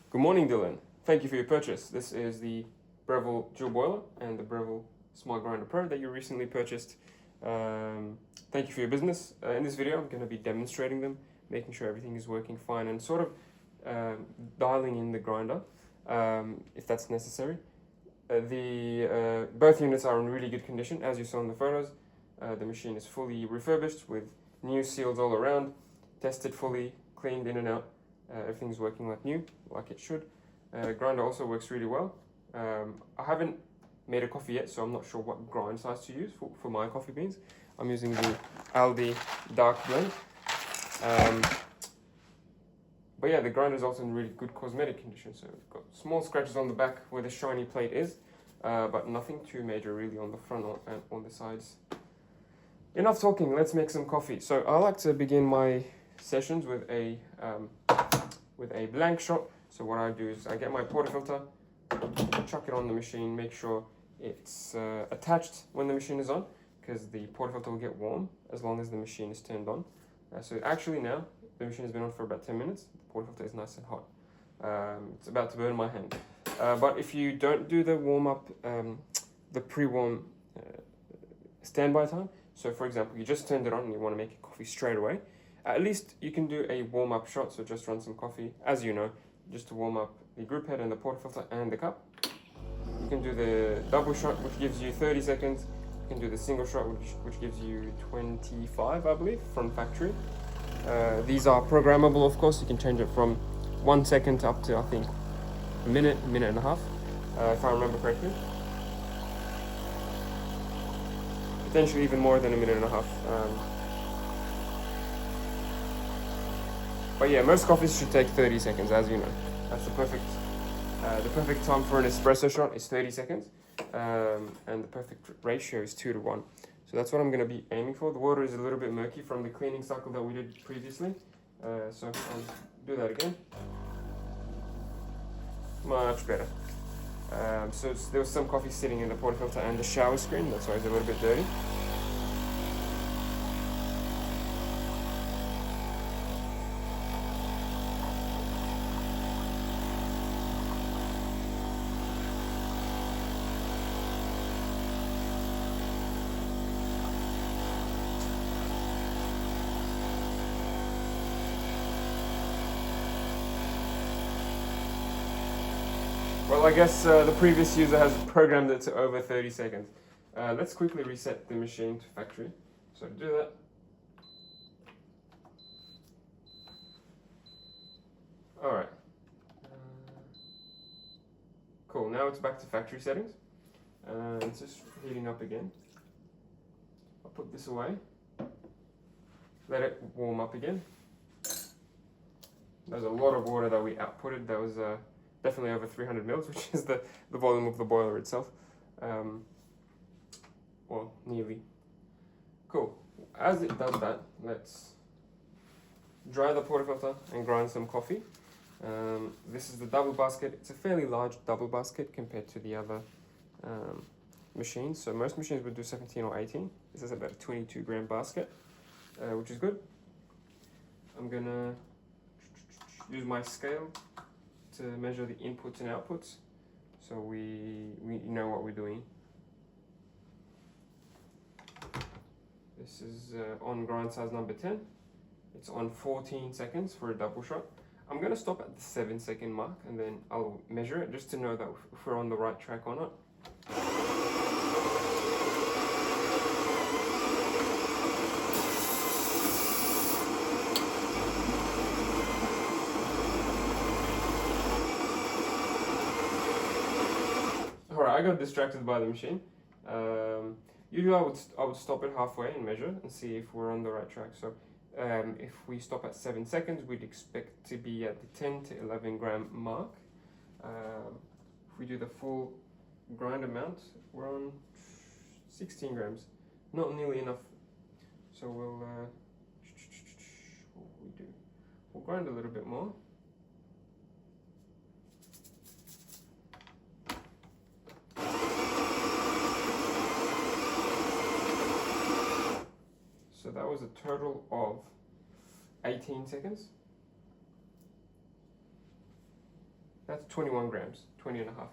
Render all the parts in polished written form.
Good morning, Dylan. Thank you for your purchase. This is the Breville dual boiler and the Breville Smart Grinder Pro that you recently purchased. Thank you for your business. In this video, I'm going to be demonstrating them, making sure everything is working fine, and sort of dialing in the grinder if that's necessary. Both units are in really good condition, as you saw in the photos. The machine is fully refurbished with new seals all around, tested fully, cleaned in and out. Everything's working like new, like it should. Grinder also works really well. I haven't made a coffee yet, so I'm not sure what grind size to use for my coffee beans. I'm using the Aldi dark blend. But yeah, the grinder is also in really good cosmetic condition. So we've got small scratches on the back where the shiny plate is, but nothing too major really on the front or on the sides. Enough talking, let's make some coffee. So I like to begin my sessions with a blank shot. So what I do is I get my portafilter, chuck it on the machine, make sure it's attached when the machine is on, because the portafilter will get warm as long as the machine is turned on. So actually now, the machine has been on for about 10 minutes, the portafilter is nice and hot. It's about to burn my hand. But if you don't do the warm-up, the pre-warm standby time, so for example, you just turned it on and you want to make a coffee straight away, at least you can do a warm-up shot, so just run some coffee, as you know, just to warm up the group head and the portafilter and the cup. You can do the double shot, which gives you 30 seconds. You can do the single shot, which gives you 25, I believe, from factory. These are programmable, of course. You can change it from 1 second up to, I think, a minute and a half, if I remember correctly. Potentially even more than a minute and a half. But yeah, most coffees should take 30 seconds, as you know. That's the perfect time for an espresso shot is 30 seconds. And the perfect ratio is 2 to 1. So that's what I'm going to be aiming for. The water is a little bit murky from the cleaning cycle that we did previously. So I'll do that again. Much better. So there was some coffee sitting in the portafilter and the shower screen. That's why it's a little bit dirty. Well, I guess the previous user has programmed it to over 30 seconds. Let's quickly reset the machine to factory. So to do that, alright. Cool, now it's back to factory settings. It's just heating up again. I'll put this away. Let it warm up again. There's a lot of water that we outputted. That was definitely over 300 mils, which is the volume of the boiler itself. Well, nearly. Cool. As it does that, let's dry the portafilter and grind some coffee. This is the double basket. It's a fairly large double basket compared to the other machines. So most machines would do 17 or 18. This is about a 22 gram basket, which is good. I'm gonna use my scale to measure the inputs and outputs, so we know what we're doing. This is on grind size number 10. It's on 14 seconds for a double shot. I'm going to stop at the 7-second mark and then I'll measure it just to know that if we're on the right track or not. I got distracted by the machine. Usually I would stop it halfway and measure and see if we're on the right track. So if we stop at 7 seconds, we'd expect to be at the 10 to 11 gram mark. If we do the full grind amount, we're on 16 grams. Not nearly enough. So what we do? We'll grind a little bit more. So that was a total of 18 seconds. That's 21 grams, 20 and a half.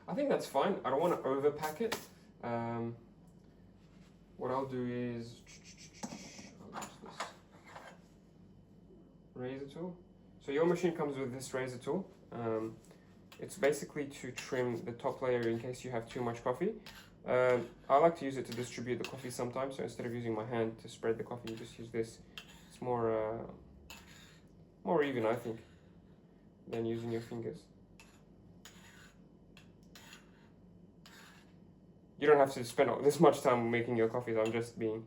I think that's fine. I don't want to overpack it. What I'll do is, I'll use this razor tool. So your machine comes with this razor tool. It's basically to trim the top layer in case you have too much coffee. I like to use it to distribute the coffee sometimes, so instead of using my hand to spread the coffee, you just use this. It's more even, I think, than using your fingers. You don't have to spend this much time making your coffees. I'm just being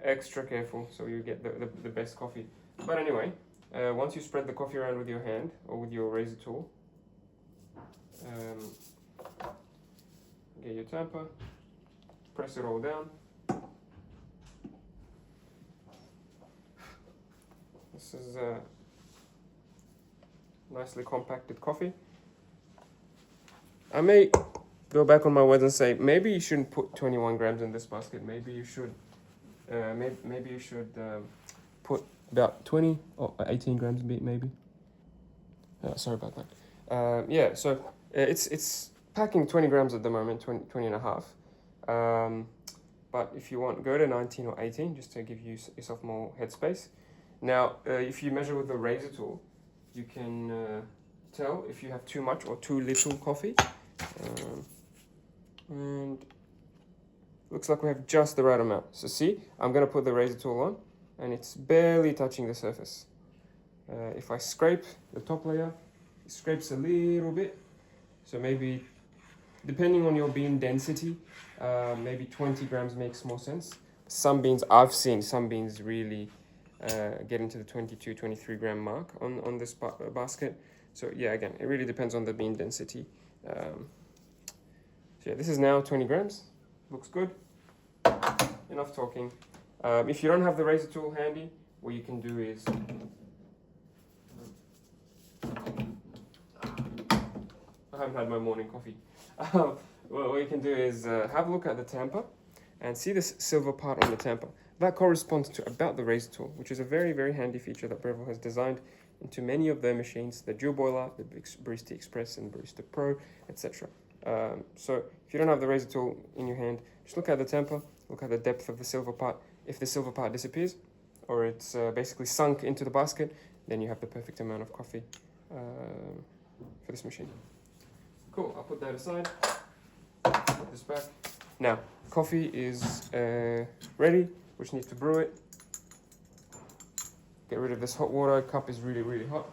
extra careful so you get the best coffee. But anyway, once you spread the coffee around with your hand or with your razor tool, get your tamper, press it all down. This is nicely compacted coffee. I may go back on my words and say maybe you shouldn't put 21 grams in this basket. Maybe you should. Maybe you should put about 20 or 18 grams maybe. Sorry about that. Yeah, so it's packing 20 grams at the moment, 20 and a half. But if you want, go to 19 or 18 just to give yourself more headspace. Now, if you measure with the razor tool, you can tell if you have too much or too little coffee. And looks like we have just the right amount. So see, I'm going to put the razor tool on and it's barely touching the surface. If I scrape the top layer, it scrapes a little bit. So maybe, depending on your bean density, maybe 20 grams makes more sense. Some beans, I've seen some beans really get into the 22, 23 gram mark on this basket. So yeah, again, it really depends on the bean density. So yeah, this is now 20 grams. Looks good. Enough talking. If you don't have the razor tool handy, what you can do is I haven't had my morning coffee. Well, what you can do is have a look at the tamper and see this silver part on the tamper. That corresponds to about the razor tool, which is a very, very handy feature that Breville has designed into many of their machines, the Dual Boiler, the Barista Express and Barista Pro, etc. So if you don't have the razor tool in your hand, just look at the temper, look at the depth of the silver part. If the silver part disappears or it's basically sunk into the basket, then you have the perfect amount of coffee for this machine. Cool, I'll put that aside, put this back. Now, coffee is ready, we just need to brew it. Get rid of this hot water, cup is really, really hot.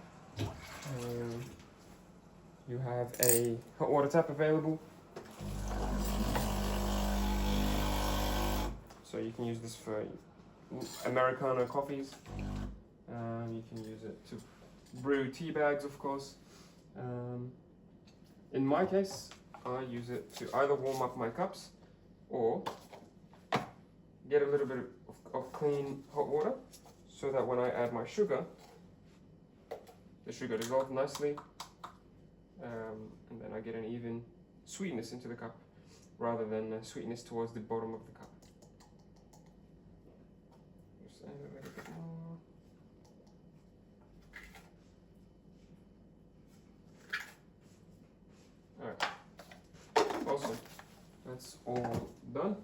You have a hot water tap available. So you can use this for Americano coffees. You can use it to brew tea bags, of course. In my case, I use it to either warm up my cups or get a little bit of clean hot water so that when I add my sugar, the sugar dissolves nicely. And then I get an even sweetness into the cup rather than sweetness towards the bottom of the cup. Just add a little bit more. Alright, awesome. That's all done.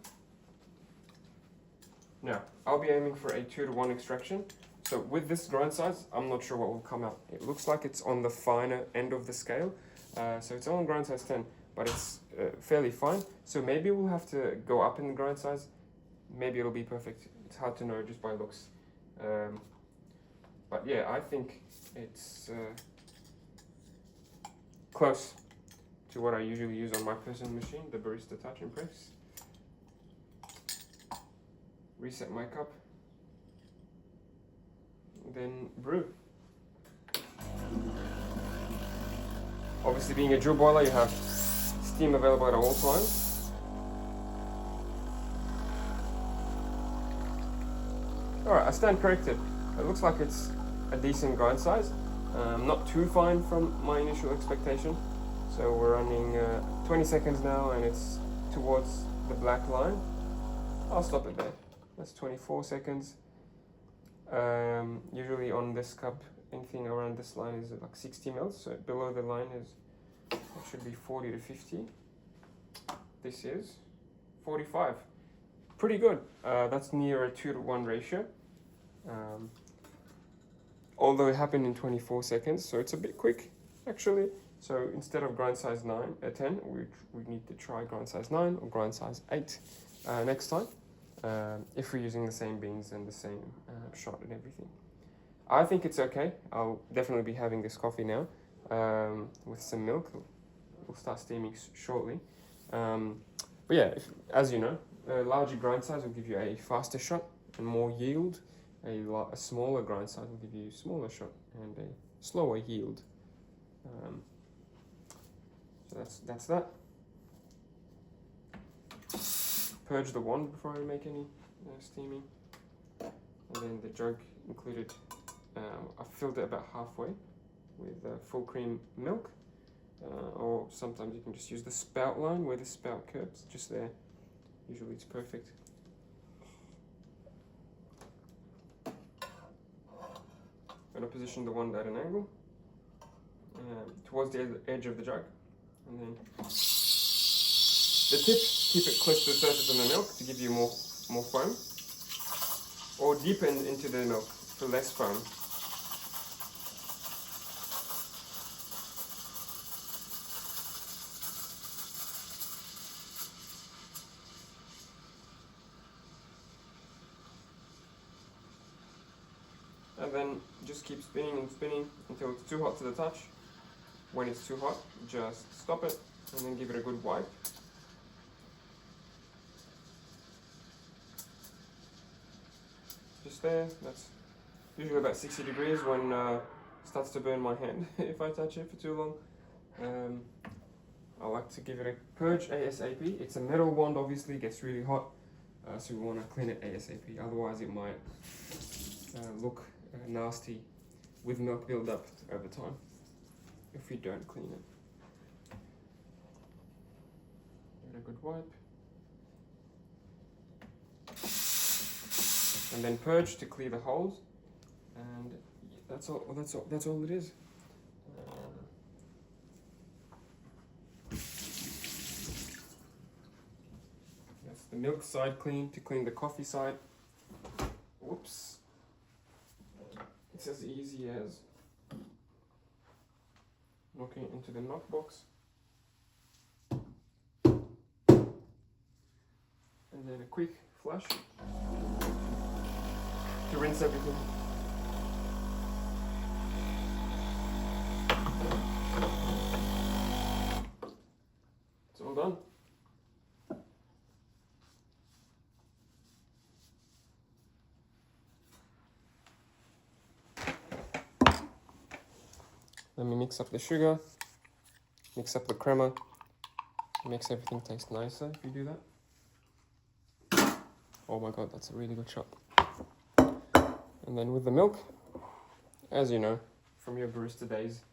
Now, I'll be aiming for a 2-to-1 extraction. So with this grind size, I'm not sure what will come out. It looks like it's on the finer end of the scale. So it's on grind size 10, but it's fairly fine. So maybe we'll have to go up in the grind size. Maybe it'll be perfect. It's hard to know just by looks. But yeah, I think it's close to what I usually use on my personal machine, the Barista Touch and Press. Reset my cup. Then brew. Obviously, being a dual boiler, you have steam available at all times. Alright, I stand corrected. It looks like it's a decent grind size. Not too fine from my initial expectation. So we're running 20 seconds now and it's towards the black line. I'll stop it there. That's 24 seconds. Usually on this cup, anything around this line is like 60 mils. So below the line is That should be 40 to 50. This is 45. Pretty good. That's near a 2-to-1 ratio. Although it happened in 24 seconds, so it's a bit quick, actually. So instead of grind size 10, we need to try grind size 9 or grind size 8 next time, if we're using the same beans and the same shot and everything. I think it's okay. I'll definitely be having this coffee now with some milk. We'll start steaming shortly. But yeah, as you know, a larger grind size will give you a faster shot and more yield. A smaller grind size will give you a smaller shot and a slower yield. So that's that. Purge the wand before I make any steaming. And then the jug included, I filled it about halfway with full cream milk. Or sometimes you can just use the spout line where the spout curves, just there. Usually it's perfect. I'm going to position the wand at an angle towards the edge of the jug, and then the tip, keep it close to the surface of the milk to give you more foam, or deepen into the milk for less foam. And then just keep spinning and spinning until it's too hot to the touch. When it's too hot, just stop it and then give it a good wipe. Just there. That's usually about 60 degrees when it starts to burn my hand if I touch it for too long. I like to give it a purge ASAP. It's a metal wand, obviously, it gets really hot, so we want to clean it ASAP. Otherwise it might look nasty with milk build-up over time if we don't clean it. Give it a good wipe. And then purge to clear the holes, and that's all it is. That's the milk side clean. To clean the coffee side, whoops, it's as easy as knocking it into the knock box, and then a quick flush to rinse everything. It's all done. Let me mix up the sugar, mix up the crema, makes everything taste nicer if you do that. Oh my god, that's a really good shot. And then with the milk, as you know from your barista days,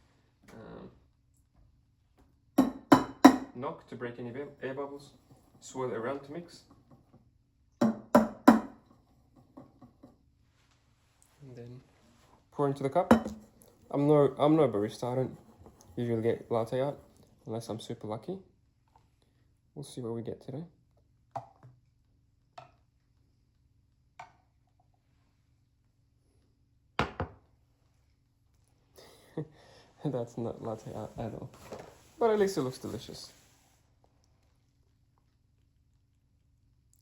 knock to break any air bubbles, swirl it around to mix, and then pour into the cup. I'm no barista. I don't usually get latte art unless I'm super lucky. We'll see what we get today. That's not latte art at all, but at least it looks delicious.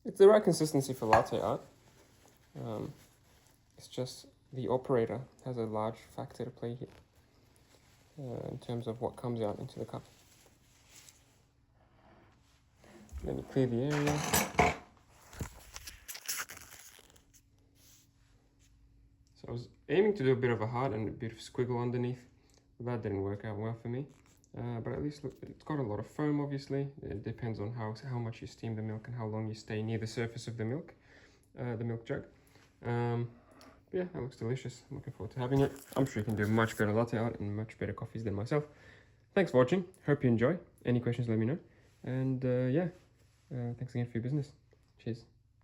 It's the right consistency for latte art. It's just the operator has a large factor to play here in terms of what comes out into the cup. Let me clear the area. So I was aiming to do a bit of a heart and a bit of squiggle underneath, but that didn't work out well for me. But at least look, it's got a lot of foam, obviously. It depends on how much you steam the milk and how long you stay near the surface of the milk jug. Yeah, that looks delicious. I'm looking forward to having it. I'm sure you can do much better latte art and much better coffees than myself. Thanks for watching. Hope you enjoy. Any questions, let me know. And yeah, thanks again for your business. Cheers.